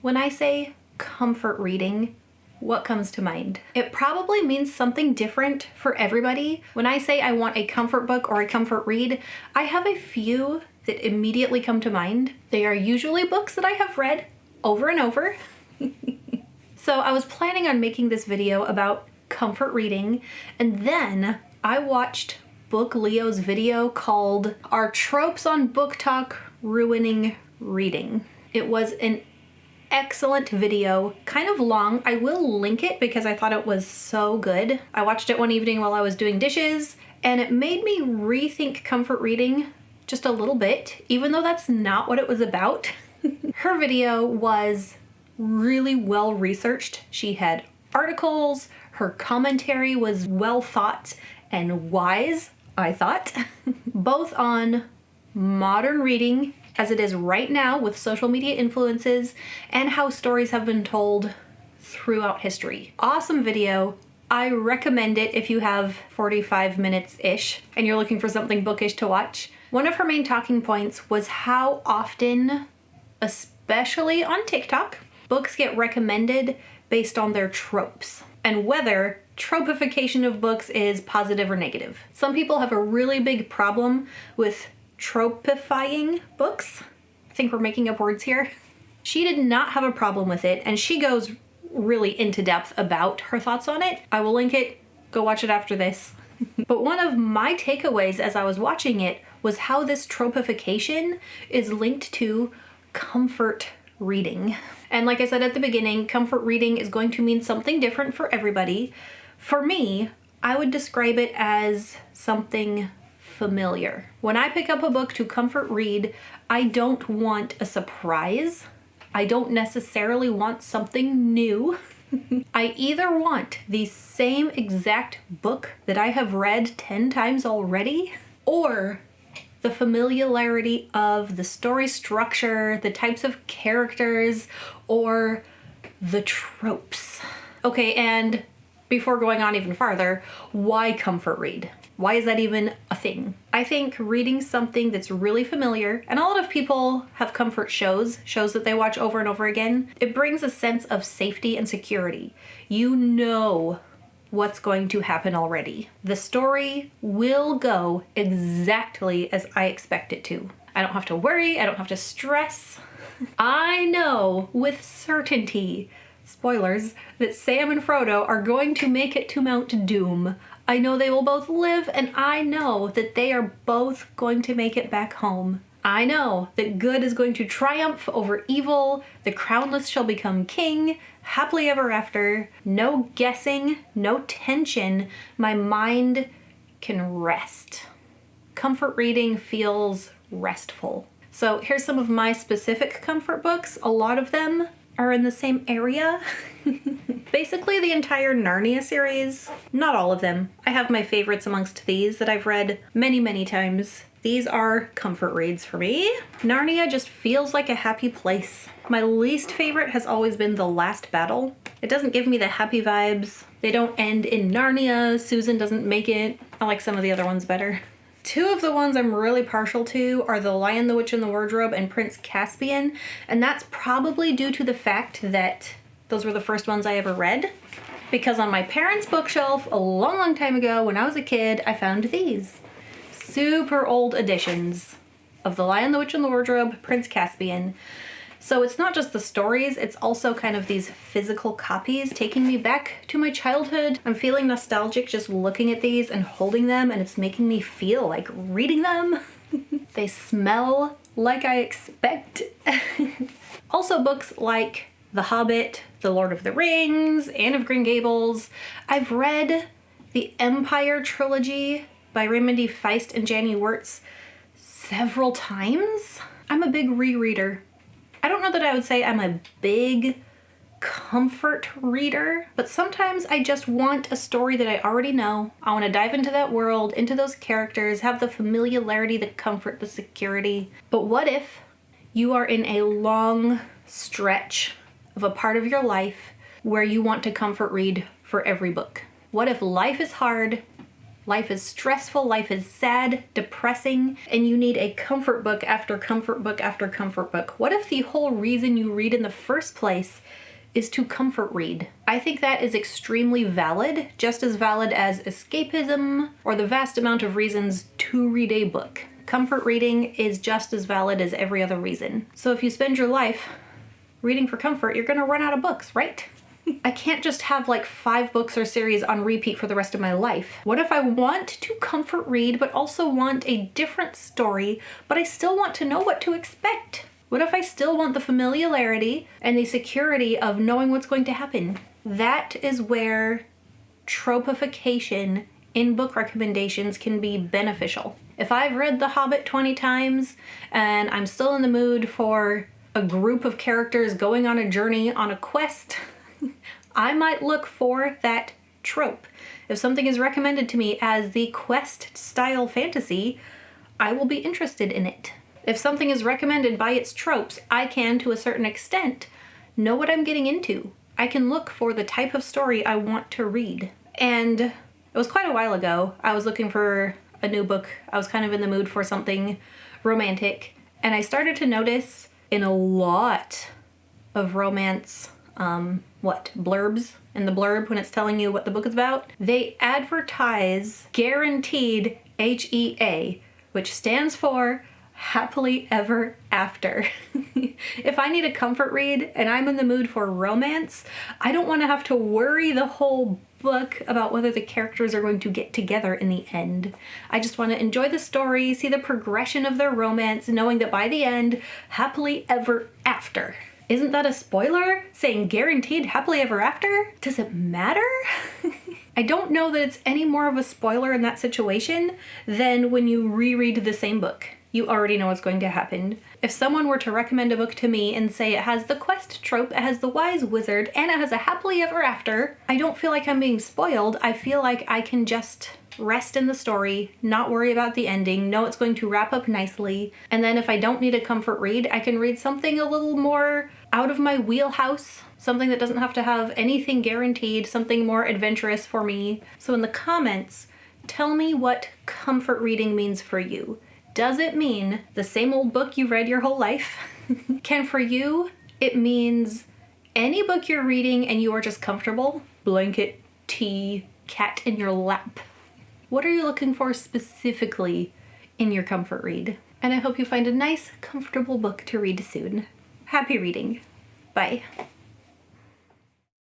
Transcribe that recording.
When I say comfort reading, what comes to mind? It probably means something different for everybody. When I say I want a comfort book or a comfort read, I have a few that immediately come to mind. They are usually books that I have read over and over. So I was planning on making this video about comfort reading, and then I watched Book Leo's video called Are Tropes on Book Talk Ruining Reading? It was an excellent video, kind of long. I will link it because I thought it was so good. I watched it one evening while I was doing dishes, and it made me rethink comfort reading just a little bit, even though that's not what it was about. Her video was really well researched. She had articles, her commentary was well thought and wise, I thought, both on modern reading as it is right now with social media influences and how stories have been told throughout history. Awesome video. I recommend it if you have 45 minutes-ish and you're looking for something bookish to watch. One of her main talking points was how often, especially on TikTok, books get recommended based on their tropes, and whether tropification of books is positive or negative. Some people have a really big problem with tropifying books. I think we're making up words here. She did not have a problem with it, and she goes really into depth about her thoughts on it. I will link it. Go watch it after this. But one of my takeaways as I was watching it was how this tropification is linked to comfort reading. And like I said at the beginning, comfort reading is going to mean something different for everybody. For me, I would describe it as something familiar. When I pick up a book to comfort read, I don't want a surprise. I don't necessarily want something new. I either want the same exact book that I have read 10 times already, or the familiarity of the story structure, the types of characters, or the tropes. Okay, and before going on even farther, why comfort read? Why is that even a thing? I think reading something that's really familiar, and a lot of people have comfort shows that they watch over and over again, it brings a sense of safety and security. You know what's going to happen already. The story will go exactly as I expect it to. I don't have to worry, I don't have to stress. I know with certainty, spoilers, that Sam and Frodo are going to make it to Mount Doom. I know they will both live, and I know that they are both going to make it back home. I know that good is going to triumph over evil, the crownless shall become king, happily ever after, no guessing, no tension, my mind can rest. Comfort reading feels restful. So here's some of my specific comfort books. A lot of them are in the same area. Basically the entire Narnia series, not all of them. I have my favorites amongst these that I've read many, many times. These are comfort reads for me. Narnia just feels like a happy place. My least favorite has always been The Last Battle. It doesn't give me the happy vibes. They don't end in Narnia. Susan doesn't make it. I like some of the other ones better. Two of the ones I'm really partial to are The Lion, the Witch, and the Wardrobe and Prince Caspian, and that's probably due to the fact that those were the first ones I ever read, because on my parents' bookshelf a long, long time ago when I was a kid, I found these super old editions of The Lion, the Witch, and the Wardrobe, Prince Caspian. So it's not just the stories, it's also kind of these physical copies taking me back to my childhood. I'm feeling nostalgic just looking at these and holding them, and it's making me feel like reading them. They smell like I expect. Also books like The Hobbit, The Lord of the Rings, Anne of Green Gables. I've read the Empire trilogy by Raymond D. Feist and Janny Wirtz several times. I'm a big rereader. I don't know that I would say I'm a big comfort reader, but sometimes I just want a story that I already know. I want to dive into that world, into those characters, have the familiarity, the comfort, the security. But what if you are in a long stretch of a part of your life where you want to comfort read for every book? What if life is hard, Life is stressful, life is sad, depressing, and you need a comfort book after comfort book after comfort book. What if the whole reason you read in the first place is to comfort read? I think that is extremely valid, just as valid as escapism or the vast amount of reasons to read a book. Comfort reading is just as valid as every other reason. So if you spend your life reading for comfort, you're gonna run out of books, right? I can't just have like 5 books or series on repeat for the rest of my life. What if I want to comfort read but also want a different story, but I still want to know what to expect? What if I still want the familiarity and the security of knowing what's going to happen? That is where tropification in book recommendations can be beneficial. If I've read The Hobbit 20 times and I'm still in the mood for a group of characters going on a journey on a quest, I might look for that trope. If something is recommended to me as the quest style fantasy, I will be interested in it. If something is recommended by its tropes, I can, to a certain extent, know what I'm getting into. I can look for the type of story I want to read. And it was quite a while ago. I was looking for a new book. I was kind of in the mood for something romantic. And I started to notice in a lot of romance blurbs, in the blurb when it's telling you what the book is about, they advertise guaranteed HEA, which stands for happily ever after. If I need a comfort read and I'm in the mood for romance, I don't want to have to worry the whole book about whether the characters are going to get together in the end. I just want to enjoy the story, see the progression of their romance, knowing that by the end, happily ever after. Isn't that a spoiler? Saying guaranteed happily ever after? Does it matter? I don't know that it's any more of a spoiler in that situation than when you reread the same book. You already know what's going to happen. If someone were to recommend a book to me and say it has the quest trope, it has the wise wizard, and it has a happily ever after, I don't feel like I'm being spoiled. I feel like I can just rest in the story, not worry about the ending, know it's going to wrap up nicely, and then if I don't need a comfort read, I can read something a little more out of my wheelhouse, something that doesn't have to have anything guaranteed, something more adventurous for me. So in the comments, tell me what comfort reading means for you. Does it mean the same old book you read your whole life? Can for you, it means any book you're reading and you are just comfortable? Blanket, tea, cat in your lap. What are you looking for specifically in your comfort read? And I hope you find a nice, comfortable book to read soon. Happy reading. Bye.